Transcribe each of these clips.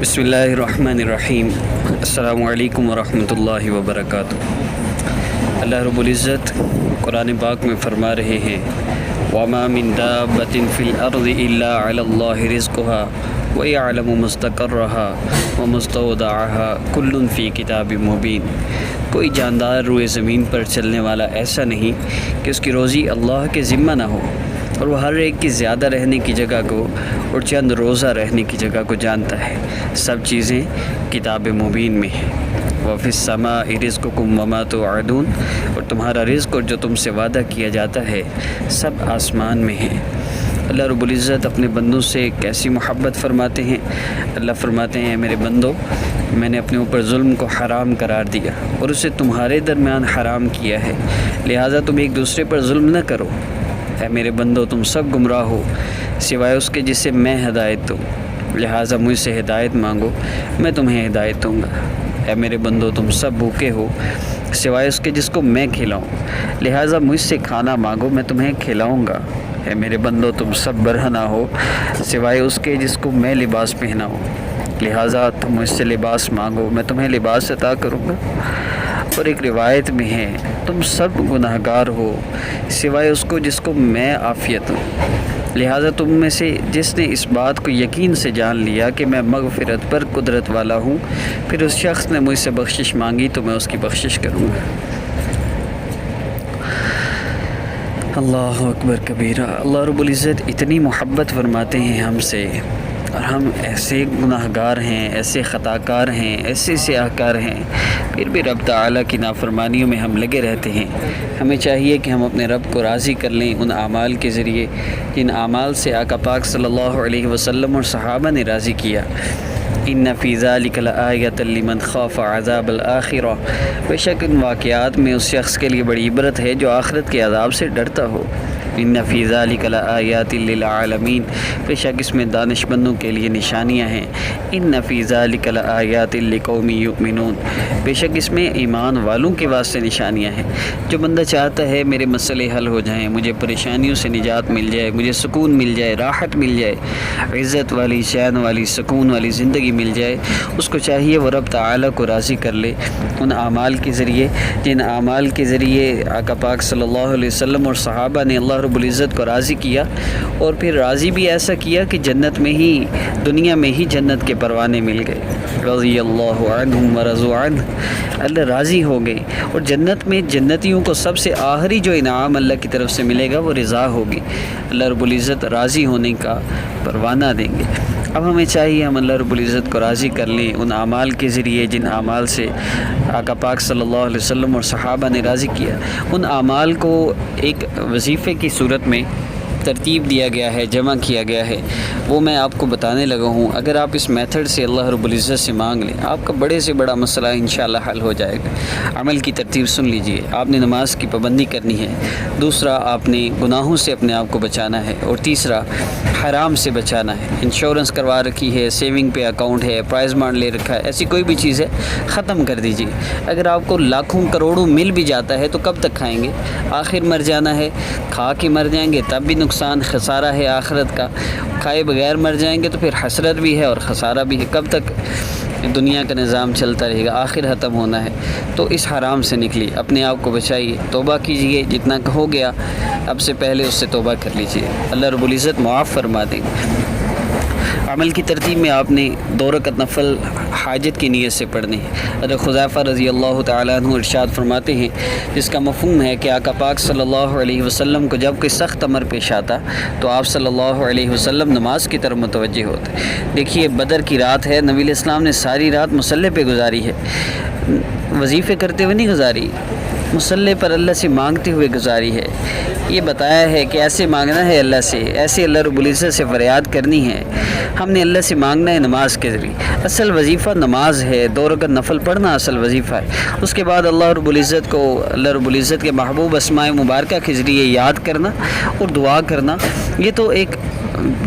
بسم اللہ الرحمن الرحیم۔ السلام علیکم ورحمۃ اللہ وبرکاتہ۔ اللہ رب العزت قرآن پاک میں فرما رہے ہیں وَمَا مِن دَابَّةٍ فِي الْأَرْضِ إِلَّا عَلَى اللَّهِ رِزْقُهَا وَيَعْلَمُ مُسْتَقَرَّهَا وَمُسْتَوْدَعَهَا كُلٌّ فِي كِتَابٍ مُبِينٍ۔ کوئی جاندار روئے زمین پر چلنے والا ایسا نہیں کہ اس کی روزی اللہ کے ذمہ نہ ہو، اور وہ ہر ایک کی زیادہ رہنے کی جگہ کو اور چند روزہ رہنے کی جگہ کو جانتا ہے۔ سب چیزیں کتاب مبین میں ہیں۔ وَفِي السَّمَاءِ رِزْقُكُمْ وَمَا تُوعَدُونَ، اور تمہارا رزق اور جو تم سے وعدہ کیا جاتا ہے سب آسمان میں ہیں۔ اللہ رب العزت اپنے بندوں سے کیسی محبت فرماتے ہیں۔ اللہ فرماتے ہیں میرے بندو، میں نے اپنے اوپر ظلم کو حرام قرار دیا اور اسے تمہارے درمیان حرام کیا ہے، لہٰذا تم ایک دوسرے پر ظلم نہ کرو۔ اے میرے بندو، تم سب گمراہ ہو سوائے اس کے جسے میں ہدایت دوں، لہٰذا مجھ سے ہدایت مانگو، میں تمہیں ہدایت دوں گا۔ اے میرے بندو، تم سب بھوکے ہو سوائے اس کے جس کو میں کھلاؤں، لہٰذا مجھ سے کھانا مانگو، میں تمہیں کھلاؤں گا۔ اے میرے بندو، تم سب برہنہ ہو سوائے اس کے جس کو میں لباس پہناؤں، لہٰذا تم مجھ سے لباس مانگو، میں تمہیں لباس عطا کروں گا۔ اور ایک روایت میں ہے تم سب گناہ گار ہو سوائے اس کو جس کو میں عافیت ہوں، لہٰذا تم میں سے جس نے اس بات کو یقین سے جان لیا کہ میں مغفرت پر قدرت والا ہوں، پھر اس شخص نے مجھ سے بخشش مانگی تو میں اس کی بخشش کروں گا۔ اللہ اکبر کبیرہ۔ اللہ رب العزت اتنی محبت فرماتے ہیں ہم سے، اور ہم ایسے گناہ گار ہیں، ایسے خطا کار ہیں، ایسے سیاہ کار ہیں، پھر بھی رب تعالیٰ کی نافرمانیوں میں ہم لگے رہتے ہیں۔ ہمیں چاہیے کہ ہم اپنے رب کو راضی کر لیں ان اعمال کے ذریعے جن اعمال سے آقا پاک صلی اللہ علیہ وسلم اور صحابہ نے راضی کیا۔ ان فی ذلک لآیۃ لمن خاف عذاب الآخرہ، بے شک ان واقعات میں اس شخص کے لیے بڑی عبرت ہے جو آخرت کے عذاب سے ڈرتا ہو۔ ان فی ذلک لآیات للعالمین، بے شک اس میں دانش مندوں کے لیے نشانیاں ہیں۔ ان فی ذلک لآیات لقوم یؤمنون، بے شک اس میں ایمان والوں کے واسطے نشانیاں ہیں۔ جو بندہ چاہتا ہے میرے مسئلے حل ہو جائیں، مجھے پریشانیوں سے نجات مل جائے، مجھے سکون مل جائے، راحت مل جائے، عزت والی، چین والی، سکون والی زندگی مل جائے، اس کو چاہیے وہ رب تعالیٰ کو راضی کر لے ان اعمال کے ذریعے جن اعمال کے ذریعے آقا پاک صلی اللہ علیہ وسلم اور صحابہ نے اللہ رب العزت کو راضی کیا، اور پھر راضی بھی ایسا کیا کہ جنت میں ہی، دنیا میں ہی جنت کے پروانے مل گئے۔ رضی اللہ عنہم ورضوا عنہ، اللہ راضی ہو گئے، اور جنت میں جنتیوں کو سب سے آخری جو انعام اللہ کی طرف سے ملے گا وہ رضا ہوگی۔ اللہ رب العزت راضی ہونے کا پروانہ دیں گے۔ اب ہمیں چاہیے ہم اللہ رب العزت کو راضی کر لیں ان اعمال کے ذریعے جن اعمال سے آقا پاک صلی اللہ علیہ وسلم اور صحابہ نے راضی کیا۔ ان اعمال کو ایک وظیفے کی صورت میں ترتیب دیا گیا ہے، جمع کیا گیا ہے، وہ میں آپ کو بتانے لگا ہوں۔ اگر آپ اس میتھڈ سے اللہ رب العزت سے مانگ لیں، آپ کا بڑے سے بڑا مسئلہ انشاءاللہ حل ہو جائے گا۔ عمل کی ترتیب سن لیجئے۔ آپ نے نماز کی پابندی کرنی ہے، دوسرا آپ نے گناہوں سے اپنے آپ کو بچانا ہے، اور تیسرا حرام سے بچانا ہے۔ انشورنس کروا رکھی ہے، سیونگ پہ اکاؤنٹ ہے، پرائز بانڈ لے رکھا ہے، ایسی کوئی بھی چیز ہے ختم کر دیجئے۔ اگر آپ کو لاکھوں کروڑوں مل بھی جاتا ہے تو کب تک کھائیں گے؟ آخر مر جانا ہے، کھا کے مر جائیں گے تب بھی نقصان خسارہ ہے آخرت کا، کھائے بغیر مر جائیں گے تو پھر حسرت بھی ہے اور خسارہ بھی ہے۔ کب تک دنیا کا نظام چلتا رہے گا؟ آخر ختم ہونا ہے۔ تو اس حرام سے نکلیے، اپنے آپ کو بچائیے، توبہ کیجئے، جتنا ہو گیا اب سے پہلے اس سے توبہ کر لیجئے، اللہ رب العزت معاف فرما دیں گے۔ عمل کی ترتیب میں آپ نے 2 رکعت نفل حاجت کی نیت سے پڑھنے ہیں۔ حضرت حذیفہ رضی اللہ تعالیٰ عنہ ارشاد فرماتے ہیں، جس کا مفہوم ہے کہ آقا پاک صلی اللہ علیہ وسلم کو جب کوئی سخت امر پیش آتا تو آپ صلی اللہ علیہ وسلم نماز کی طرف متوجہ ہوتے۔ دیکھیے بدر کی رات ہے، نبی علیہ السلام نے ساری رات مصلی پہ گزاری ہے، وظیفے کرتے ہوئے نہیں گزاری، مصلی پر اللہ سے مانگتے ہوئے گزاری ہے۔ یہ بتایا ہے کہ ایسے مانگنا ہے اللہ سے، ایسے اللہ رب العزت سے فریاد کرنی ہے۔ ہم نے اللہ سے مانگنا ہے نماز کے ذریعے۔ اصل وظیفہ نماز ہے، 2 رکعت نفل پڑھنا اصل وظیفہ ہے۔ اس کے بعد اللہ رب العزت کو، اللہ رب العزت کے محبوب اسماء مبارکہ کے ذریعے یاد کرنا اور دعا کرنا۔ یہ تو ایک،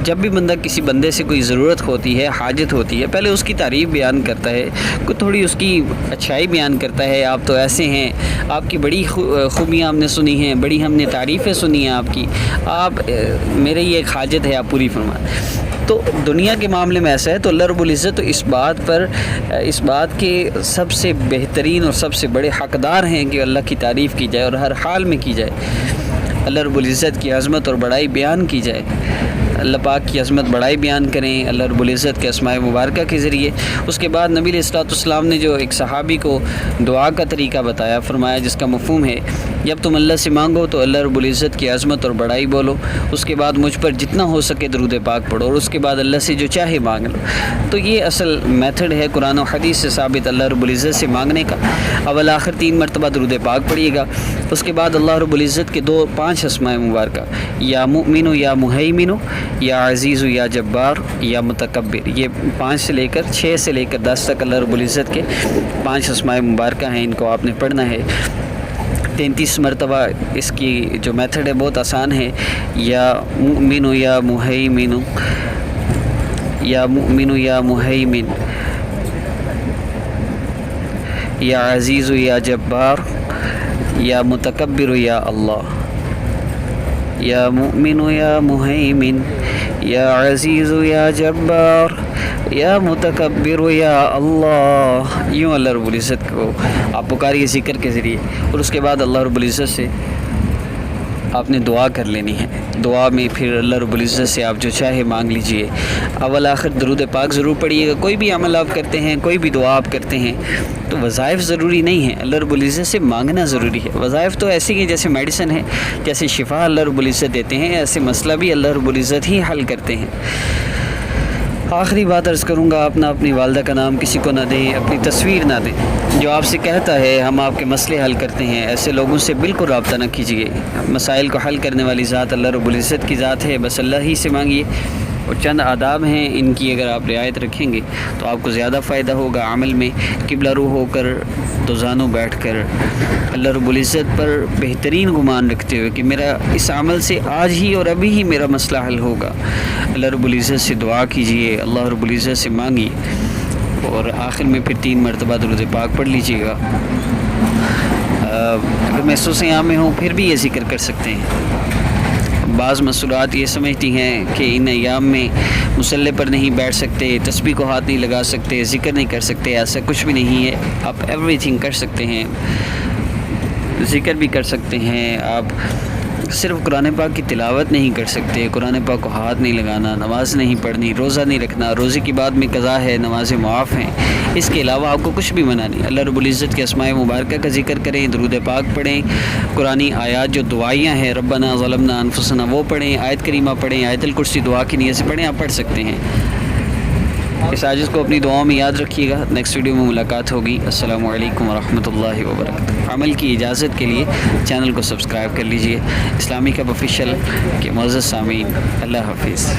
جب بھی بندہ کسی بندے سے کوئی ضرورت ہوتی ہے، حاجت ہوتی ہے، پہلے اس کی تعریف بیان کرتا ہے، کوئی تھوڑی اس کی اچھائی بیان کرتا ہے، آپ تو ایسے ہیں، آپ کی بڑی خوبیاں ہم نے سنی ہیں، بڑی ہم نے تعریفیں سنی ہیں آپ کی، آپ میرے یہ ایک حاجت ہے، آپ پوری فرمائیں۔ تو دنیا کے معاملے میں ایسا ہے تو اللہ رب العزت تو اس بات کے سب سے بہترین اور سب سے بڑے حقدار ہیں کہ اللہ کی تعریف کی جائے اور ہر حال میں کی جائے، اللہ رب العزت کی عظمت اور بڑائی بیان کی جائے، اللہ پاک کی عظمت بڑائی بیان کریں اللہ رب العزت کے اسماء مبارکہ کے ذریعے۔ اس کے بعد نبی علیہ الصلوۃ والسلام نے جو ایک صحابی کو دعا کا طریقہ بتایا، فرمایا جس کا مفہوم ہے جب تم اللہ سے مانگو تو اللہ رب العزت کی عظمت اور بڑائی بولو، اس کے بعد مجھ پر جتنا ہو سکے درود پاک پڑھو، اور اس کے بعد اللہ سے جو چاہے مانگ لو۔ تو یہ اصل میتھڈ ہے قرآن و حدیث سے ثابت اللہ رب العزت سے مانگنے کا۔ اول آخر 3 مرتبہ درود پاک پڑھیے گا، اس کے بعد اللہ رب العزت کے 5 اسماء مبارکہ، یا مؤمن یا مہیمن یا عزیز یا جبار یا متکبر، یہ 5 سے لے کر 6 سے لے کر 10 تک اللہ رب العزت کے 5 اسماء مبارکہ ہیں، ان کو آپ نے پڑھنا ہے 33 مرتبہ۔ اس کی جو میتھڈ ہے بہت آسان ہے، یا مؤمن یا مہیمن یا مؤمن یا مہیمن یا عزیز یا جبار یا متکبر یا اللہ، یا مؤمن یا مہیمن یا عزیز یا جبار یا متکبر یا اللہ، یوں اللہ رب العزت کو آپ پکاریے ذکر کے ذریعے، اور اس کے بعد اللہ رب العزت سے آپ نے دعا کر لینی ہے۔ دعا میں پھر اللہ رب العزت سے آپ جو چاہے مانگ لیجئے۔ اول آخر درود پاک ضرور پڑھیے گا۔ کوئی بھی عمل آپ کرتے ہیں، کوئی بھی دعا آپ کرتے ہیں تو وظائف ضروری نہیں ہیں، اللہ رب العزت سے مانگنا ضروری ہے۔ وظائف تو ایسی ہیں جیسے میڈیسن ہے، جیسے شفا اللہ رب العزت دیتے ہیں، ایسے مسئلہ بھی اللہ رب العزت ہی حل کرتے ہیں۔ آخری بات عرض کروں گا، اپنی والدہ کا نام کسی کو نہ دیں، اپنی تصویر نہ دیں۔ جو آپ سے کہتا ہے ہم آپ کے مسئلے حل کرتے ہیں، ایسے لوگوں سے بالکل رابطہ نہ کیجیے۔ مسائل کو حل کرنے والی ذات اللہ رب العزت کی ذات ہے، بس اللہ ہی سے مانگیے۔ اور چند آداب ہیں، ان کی اگر آپ رعایت رکھیں گے تو آپ کو زیادہ فائدہ ہوگا عمل میں۔ قبلہ رو ہو کر دوزانوں بیٹھ کر اللہ رب العزت پر بہترین گمان رکھتے ہوئے کہ میرا اس عمل سے آج ہی اور ابھی ہی میرا مسئلہ حل ہوگا، اللہ رب العزت سے دعا کیجیے، اللہ رب العزت سے مانگیے، اور آخر میں پھر 3 مرتبہ درود پاک پڑھ لیجیے گا۔ اگر محسوس عام میں ہوں پھر بھی یہ ذکر کر سکتے ہیں۔ بعض مسئولات یہ سمجھتی ہیں کہ ان ایام میں مصلی پر نہیں بیٹھ سکتے، تسبیح کو ہاتھ نہیں لگا سکتے، ذکر نہیں کر سکتے، ایسا کچھ بھی نہیں ہے۔ آپ ایوری تھنگ کر سکتے ہیں، ذکر بھی کر سکتے ہیں، آپ صرف قرآن پاک کی تلاوت نہیں کر سکتے، قرآن پاک کو ہاتھ نہیں لگانا، نماز نہیں پڑھنی، روزہ نہیں رکھنا، روزے کی بعد میں قضا ہے، نمازیں معاف ہیں، اس کے علاوہ آپ کو کچھ بھی منع نہیں۔ اللہ رب العزت کے اسماء مبارکہ کا ذکر کریں، درود پاک پڑھیں، قرآنی آیات جو دعائیاں ہیں ربنا ظلمنا انفسنا وہ پڑھیں، آیت کریمہ پڑھیں، آیت الکرسی دعا کی نیت سے پڑھیں، آپ پڑھ سکتے ہیں۔ اس عاجز کو اپنی دعاؤں میں یاد رکھیے گا۔ نیکسٹ ویڈیو میں ملاقات ہوگی۔ السلام علیکم ورحمۃ اللہ وبرکاتہ۔ عمل کی اجازت کے لیے چینل کو سبسکرائب کر لیجئے۔ اسلامی کب آفیشیل کے معزز سامعین، اللہ حافظ۔